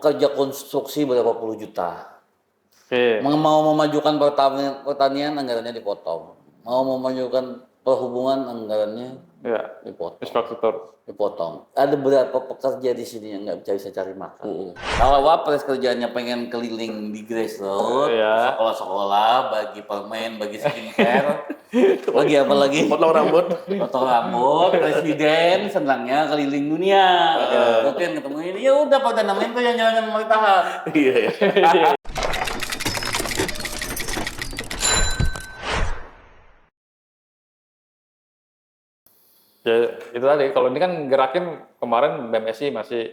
pekerja konstruksi berapa puluh juta. Oke. Mau memajukan pertanian anggarannya dipotong. Mau memajukan perhubungan anggarannya Ya. dipotong. Infrastruktur. Dipotong. Ada beberapa pekerja di sini yang nggak bisa cari makan. Kalau Wapres kerjanya pengen keliling di grassroots, Iya. sekolah-sekolah, bagi permen, bagi skincare, bagi apa lagi? Potong rambut. Potong rambut. Presiden senangnya keliling dunia. Mungkin ketemu ini, ya udah Perdana Menteri yang jalan pemerintahan. Iya, iya. Ya, itu tadi. Kalau ini kan gerakin kemarin BMSI masih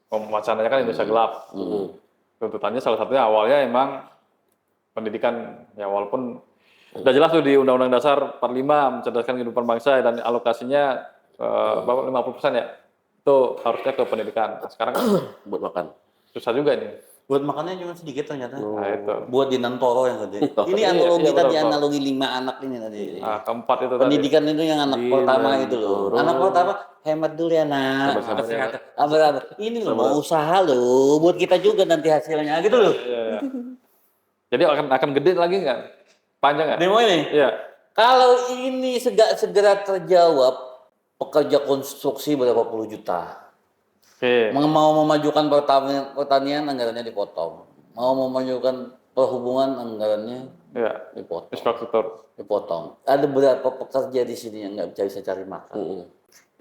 mewacanakan Indonesia gelap. Tuntutannya salah satunya awalnya emang pendidikan, ya walaupun udah jelas tuh di Undang-Undang Dasar 45 mencerdaskan kehidupan bangsa dan alokasinya berapa 50% ya, itu harusnya ke pendidikan. Nah, sekarang Buat makan. susah juga ini. Buat makannya cuma sedikit ternyata. Nah, itu. Buat di Nantoro yang tadi. Ini Iya, analogi iya, tadi, betul. analogi 5 anak ini tadi. Nah, keempat itu tadi. Pendidikan itu yang anak Di pertama itu loh. Nantoro. Anak pertama hemat dulu ya nak. Sabar-sabar ya, Nak. Sabar. Ini loh mau usaha loh. Buat kita juga nanti hasilnya gitu loh. Iya, iya. Jadi akan gede lagi nggak? Panjang nggak? Demo ini. Iya. Kalau ini segera terjawab, pekerja konstruksi berapa puluh juta. Oke. Mau memajukan pertanian anggarannya dipotong. Mau memajukan perhubungan anggarannya Iya. dipotong. Infrastruktur. Dipotong. Ada beberapa pekerja di sini yang nggak bisa cari makan.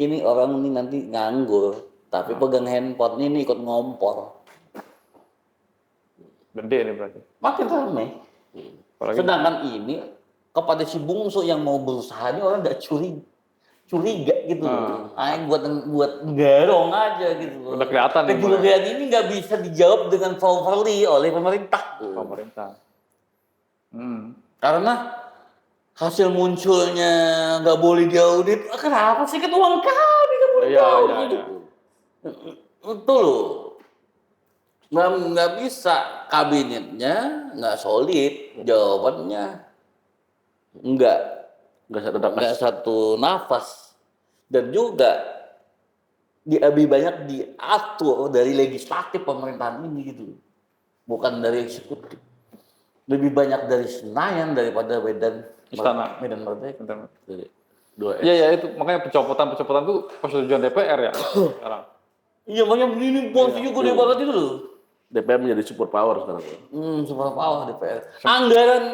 Ini orang ini nanti nganggur, tapi pegang handphone ini ikut ngompor. Gede ini berarti. Makin ramai. Apalagi Sedangkan ini kepada si bungsu yang mau berusaha ini orang nggak curiga gitu loh. Buat garong aja gitu loh. udah kelihatan nih. Kejurian ini nggak bisa dijawab dengan properly oleh pemerintah. Pemerintah. Karena hasil munculnya nggak boleh diaudit. Kenapa sih? Kan uang kami nggak boleh Iya, diaudit. iya. Itu loh. Nggak bisa, kabinetnya nggak solid, jawabannya nggak satu nafas, dan juga lebih banyak diatur dari legislatif pemerintahan ini gitu, bukan dari eksekutif. Lebih banyak dari Senayan daripada Istana. Medan Merdeka. Jadi, 2S. Iya, ya itu makanya pencopotan tuh persetujuan DPR ya sekarang. Iya, makanya ini posisinya gede banget itu loh. DPR menjadi super power sekarang. Super power DPR. Anggaran,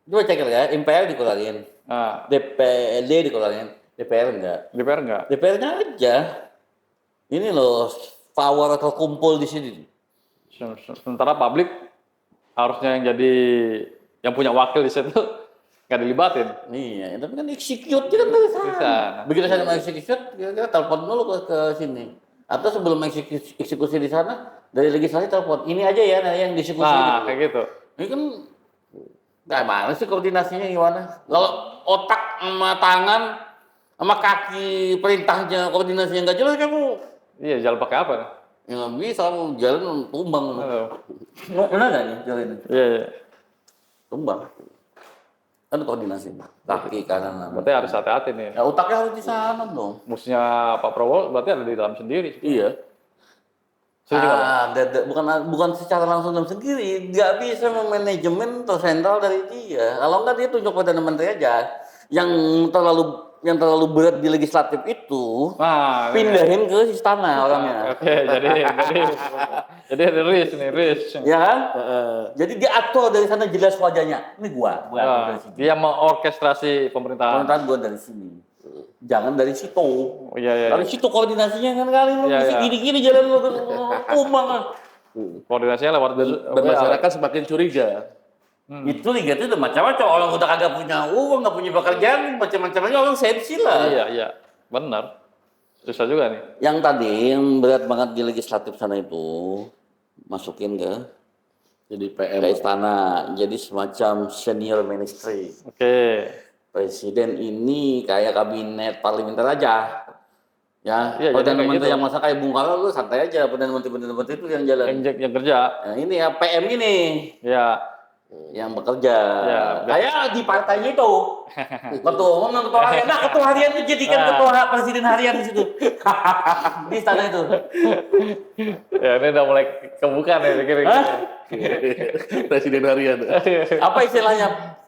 coba cek ya, MPR dikurangin, Nah, DPRD dikurangin, DPR enggak. DPR enggak. DPR-nya aja. Ini loh, power terkumpul di sini. Sementara publik harusnya yang punya wakil di situ nggak dilibatin. Iya, tapi kan execute kan dari sana. Bisa. Begitu saya mau execute, kira-kira telepon dulu ke sini. Atau sebelum eksekusi di sana, dari legislasi telepon. Ini aja ya yang dieksekusi. Nah, gitu. kayak gitu. Ini kan gimana sih koordinasinya gimana? Kalau otak sama tangan sama kaki perintahnya koordinasinya nggak jelas kamu. Iya, jalan pakai apa? Ya nggak bisa, kamu jalan tumbang. Halo. Benar nggak nih jalan ini? Iya, iya. Tumbang. Kan koordinasi. Kaki kanan. Berarti harus hati-hati nih. Ya otaknya harus di sana dong. Musuhnya Pak Prabowo berarti ada di dalam sendiri. Iya. Bukan secara langsung dalam sendiri, nggak bisa memanajemen tersentral dari dia. Kalau nggak dia tunjuk Perdana Menteri aja, yang terlalu berat di legislatif itu, Nah, pindahin ke istana orangnya, oke, jadi ada risk. ya kan? Jadi dia atur dari sana jelas wajahnya. Ini gua Nah, dari sini. dia mengorkestrasi pemerintahan. Pemerintahan gua dari sini. Jangan dari situ. Oh, iya. Dari situ koordinasinya kan kali lu Iya, mesti iya. gini-gini jalan lu tumbang. Koordinasinya lewat Dan masyarakat semakin curiga. Itu liga itu udah macam-macam, orang udah kagak punya uang, nggak punya pekerjaan, macam-macam aja orang sensi lah. Iya, benar. Susah juga nih. Yang tadi yang berat banget di legislatif sana itu masukin ke Jadi PM. istana, jadi semacam senior ministry. Oke. Presiden ini kayak kabinet parlementer aja. Ya, Iya, Perdana jadi kayak Menteri gitu. yang masa kayak Bung Karno lu santai aja, Perdana Menteri itu yang jalan. Yang kerja. Nah, ini ya PM ini. Ya. yang bekerja. Ya, Kayak di partainya itu. Ketua umum dan ketua harian. Nah, ketua harian itu jadikan ketua presiden harian di situ. Di istana itu. Ya ini udah mulai kebuka nih pikir. Hah? Presiden harian. Apa istilahnya?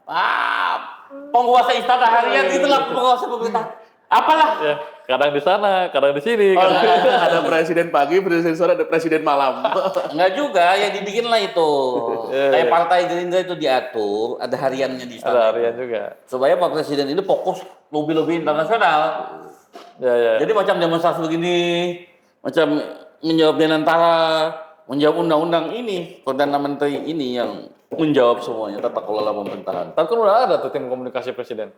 Penguasa istana harian itulah penguasa pemerintah. Apalah? Ya, kadang di sana, kadang di sini. Oh, Ada presiden pagi, presiden sore, ada presiden malam. enggak juga, ya dibikin lah itu. Kayak partai Gerindra itu diatur, ada hariannya di Ada istana. harian juga. Supaya Pak Presiden ini fokus lobby-lobby internasional. Ya. Jadi macam demonstrasi begini, macam menjawab Dirgantara, menjawab undang-undang ini, Perdana Menteri ini yang menjawab semuanya tata kelola pemerintahan. Tapi kan udah ada tuh tim komunikasi presiden.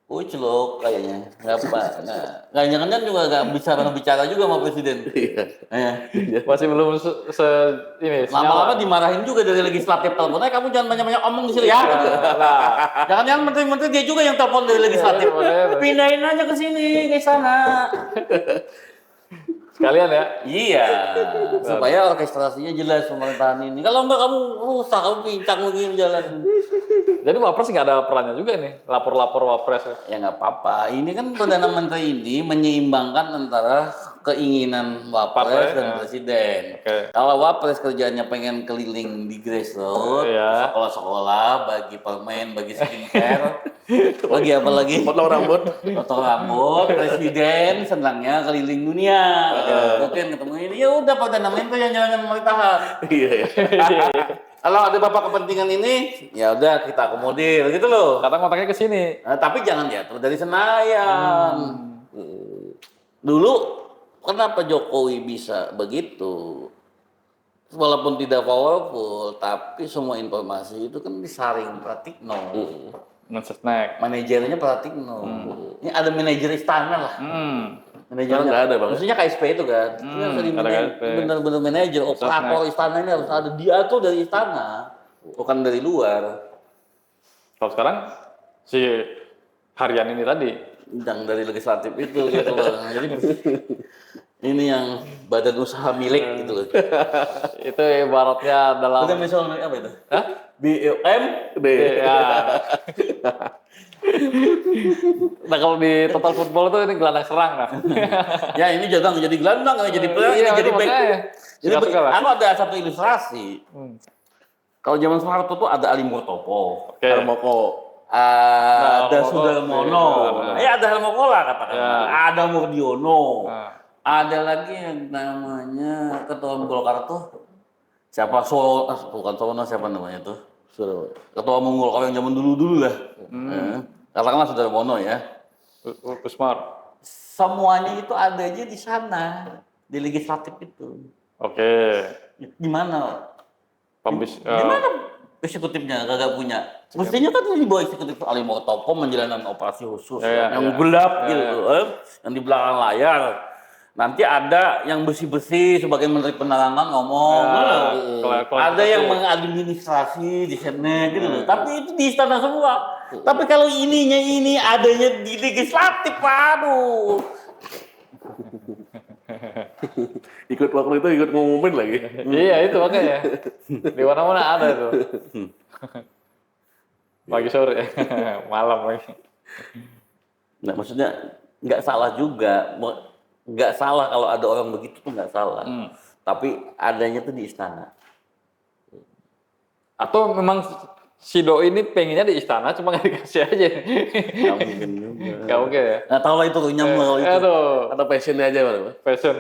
Celok kayaknya, nggak apa, nggak jangan-jangan juga nggak bisa bicara juga sama presiden. Masih belum ini. Lama-lama dimarahin juga dari legislatif teleponnya, kamu jangan banyak-banyak omong di sini ya. Jangan-jangan menteri-menteri dia juga yang telepon dari legislatif. Pindahin aja ke sini, ke sana. Sekalian ya. Iya, supaya orkestrasinya jelas pemerintahan ini. Kalau enggak kamu rusak, kamu pincang begini jalan. Jadi Wapres nggak ada perannya juga nih, lapor-lapor Wapres. Ya nggak apa-apa. Ini kan Perdana Menteri ini menyeimbangkan antara keinginan Wapres dan Presiden. Oke. Kalau Wapres kerjanya pengen keliling di grassroots, Iya. sekolah-sekolah, bagi permen, bagi skincare, bagi apa lagi? Potong rambut. Potong rambut. Presiden senangnya keliling dunia. Mungkin ketemu ini, ya udah Perdana Menteri yang jalan pemerintahan. Iya. Kalau ada bapak kepentingan ini, ya udah kita akomodir gitu loh. Kadang otaknya ke sini. Nah, tapi jangan diatur dari Senayan. Dulu kenapa Jokowi bisa begitu? Walaupun tidak powerful, tapi semua informasi itu kan disaring Pratikno. Mensesnek. Manajernya Pratikno. Ini ada manajer istana lah. Sekarang nggak ada, Bang. Maksudnya KSP itu kan. Ini harus ada ada KSP. benar-benar manajer, operator istana ini harus ada. Dia tuh dari istana, bukan dari luar. Kalau sekarang si harian ini tadi. Yang dari legislatif itu gitu loh. Jadi ini yang badan usaha milik gitu loh. Itu ibaratnya dalam. Badan usaha milik apa itu? Hah? BUM? Ya. Nah kalau di total football itu ini gelandang serang lah. Ya ini jangan jadi gelandang, nggak jadi player, Iya, ini jadi back. makanya. Jadi Suka-suka lah. aku ada satu ilustrasi. Kalau zaman Soeharto tuh ada Ali Murtopo, Oke. Harmoko. ada Harmoko, Sudarmono, iya. ada Harmokola katakan, Ya. ada Murdiono, Nah. ada lagi yang namanya ketua Golkar tuh siapa bukan Solo, siapa namanya tuh? Ketua umum Golkar yang zaman dulu lah. Katakanlah Sudarmono ya. Usmar. Semuanya itu ada aja di sana, di legislatif itu. Oke. Di mana? Pembis. Di mana eksekutifnya kagak punya? Mestinya kan di bawah eksekutif Ali Murtopo menjalankan operasi khusus yang gelap gitu, yang di belakang layar. Nanti ada yang bersih-bersih sebagai menteri penerangan ngomong, ada yang mengadministrasi di Senat gitu loh. Tapi itu di istana semua. Tapi kalau ininya ini adanya di legislatif, aduh. Ikut waktu itu ikut ngumumin lagi. Iya itu makanya. Di mana-mana ada tuh. Pagi sore, malam lagi. Nah maksudnya nggak salah juga, nggak salah kalau ada orang begitu tuh nggak salah. Tapi adanya tuh di istana. Atau memang si Doi ini pengennya di istana, cuma nggak dikasih aja. Nggak mungkin juga. Nggak mungkin ya. Nggak tahu lah itu runyam kalau itu. Aduh, Atau passionnya aja, Bang. fashion.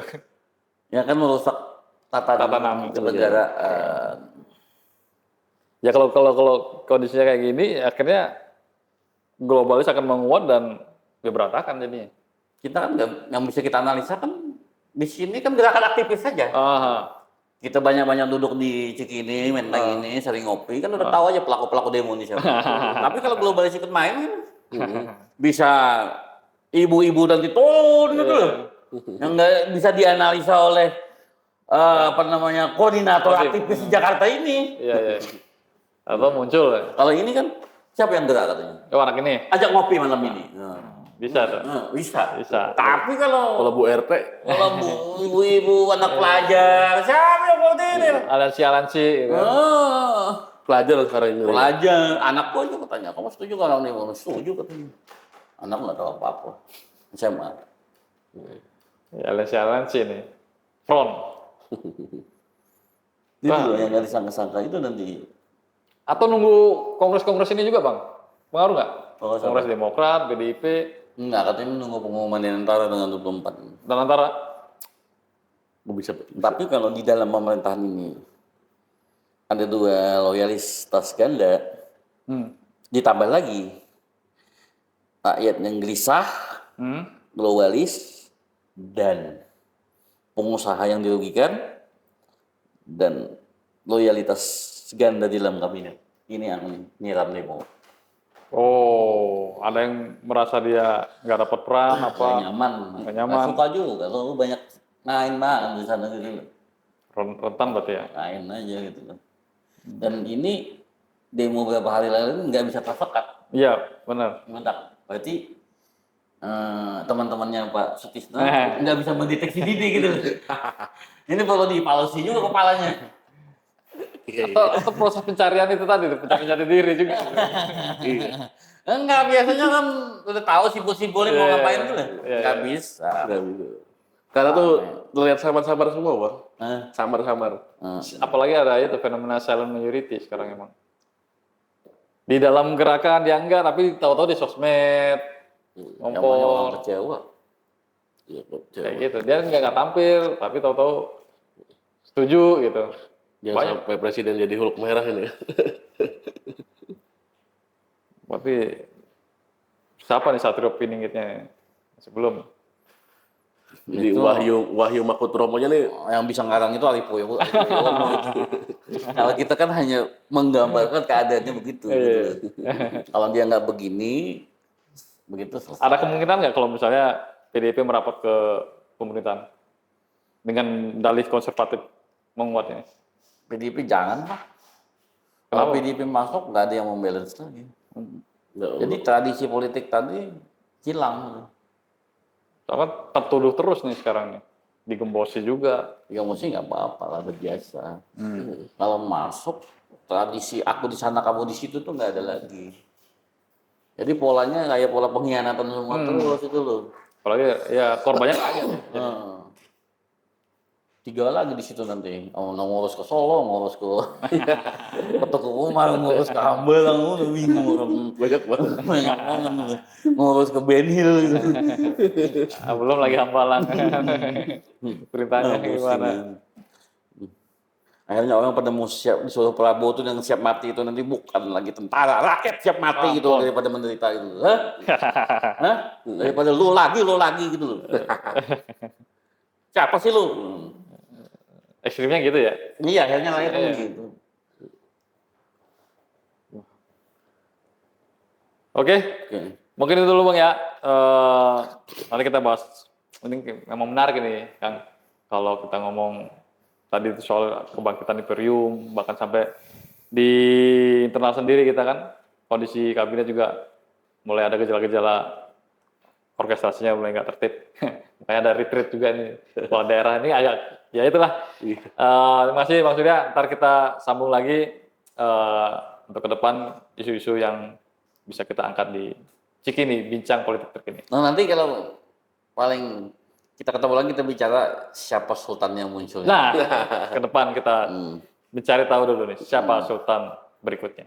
Ya kan merusak Tatanan kenegaraan. Ya kalau kondisinya kayak gini, akhirnya globalis akan menguat dan berantakan jadinya. Kita kan yang bisa kita analisa kan di sini kan gerakan aktivis saja. Kita banyak-banyak duduk di Cikini, Menteng ini, sering ngopi, kan udah tahu aja pelaku-pelaku demo ini siapa. Tapi kalau globalis ikut main, bisa ibu-ibu dan turun gitu loh. Yang nggak bisa dianalisa oleh koordinator aktivis di Jakarta ini. Iya. Atau muncul. Kalau ini kan siapa yang gerak katanya? Oh anak ini Ajak ngopi malam ini. bisa tuh. Bisa. Tapi kalau Bu RT, ibu-ibu anak pelajar, siapa yang koordinir? Alansi. Gitu. Pelajar sekarang ini. Pelajar, anakku aja katanya, kamu setuju kalau ini? Setuju katanya. Anak nggak tahu apa-apa. SMA. Ya, aliansi nih. Front. Itu loh yang nggak disangka-sangka itu nanti. Atau nunggu kongres-kongres ini juga, Bang? Pengaruh nggak? Kongres Kongres Demokrat, PDIP, Enggak, katanya menunggu pengumuman di antara dengan 24. dan antara. Bisa. Tapi kalau di dalam pemerintahan ini ada dua loyalitas ganda, ditambah lagi rakyat yang gelisah, globalis, dan pengusaha yang dirugikan, dan loyalitas ganda di dalam kabinet. Ini yang nyiram demo. Oh, ada yang merasa dia nggak dapat peran apa? Nggak nyaman. Nggak nyaman. Nggak suka juga, kalau banyak main banget di sana gitu. Rentan berarti ya. Main aja gitu kan. Dan ini demo beberapa hari lalu nggak bisa tersekat. Iya, benar. Mantap. Berarti teman-temannya Pak Sutisno nggak bisa mendeteksi dini gitu. Ini perlu dievaluasi juga kepalanya. Atau proses pencarian itu tadi, pencarian jati diri juga. Enggak, biasanya kan udah tahu simbol-simbolnya mau ngapain tuh lah. Iya, Nggak iya. bisa. Nggak bisa. Karena tuh terlihat samar-samar semua, Bang. Samar-samar. Apalagi ada itu fenomena silent majority sekarang emang. Di dalam gerakan dia enggak, tapi tahu-tahu di sosmed, Yang banyak orang ngompol, kecewa. Iya, kayak gitu. Dia nggak tampil, tapi tahu-tahu setuju gitu. Jangan Banyak. sampai presiden jadi Hulk merah ini. Berarti siapa nih Satrio Piningitnya? Sebelum. Jadi Itu- Wahyu Makutromonya nih Yang bisa ngarang itu Alipo ya. Kalau kita kan hanya menggambarkan keadaannya begitu. Gitu. Kalau dia nggak begini, begitu selesai. Ada kemungkinan nggak kalau misalnya PDIP merapat ke pemerintahan dengan dalih konservatif menguatnya? PDIP jangan lah. Kalau PDIP masuk nggak ada yang membalance lagi. nggak- Jadi tradisi politik tadi hilang. Soalnya tertuduh terus nih sekarang nih, digembosi juga. Ya mesti nggak apa-apa lah, biasa. Kalau masuk tradisi aku di sana kamu di situ tuh nggak ada lagi. Jadi polanya kayak pola pengkhianatan semua terus itu loh. Apalagi ya korbannya banyak. Nah, 3 lagi di situ nanti. Oh, ngurus ke Solo, ngurus ke Teguh Umar, ngurus ke Hambalang, udah bingung orang. banyak banget. Banyak banget. Ngurus ke Ben Hill gitu. Belum lagi hampalan. Perintahnya Pusing. gimana? Akhirnya orang pada mau siap disuruh Prabowo tuh yang siap mati itu nanti bukan lagi tentara, rakyat siap mati gitu daripada menderita itu. Hah? Hah? Daripada lu lagi gitu loh. Siapa sih lu? Ekstrimnya gitu ya. Iya, akhirnya rakyat gitu. Oke, Oke. mungkin itu dulu Bang ya. Nanti kita bahas. Ini memang menarik ini, Kang. Kalau kita ngomong tadi itu soal kebangkitan Imperium, bahkan sampai di internal sendiri kita kan, kondisi kabinet juga mulai ada gejala-gejala orkestrasinya mulai nggak tertib. Makanya ada retreat juga nih. Kalau daerah ini agak, ya itulah. Terima kasih Bang Surya. Ntar kita sambung lagi untuk ke depan isu-isu yang bisa kita angkat di Cikini, bincang politik terkini. Nah, nanti kalau paling kita ketemu lagi kita bicara siapa sultan yang muncul. Nah, ke depan kita mencari tahu dulu nih siapa sultan berikutnya.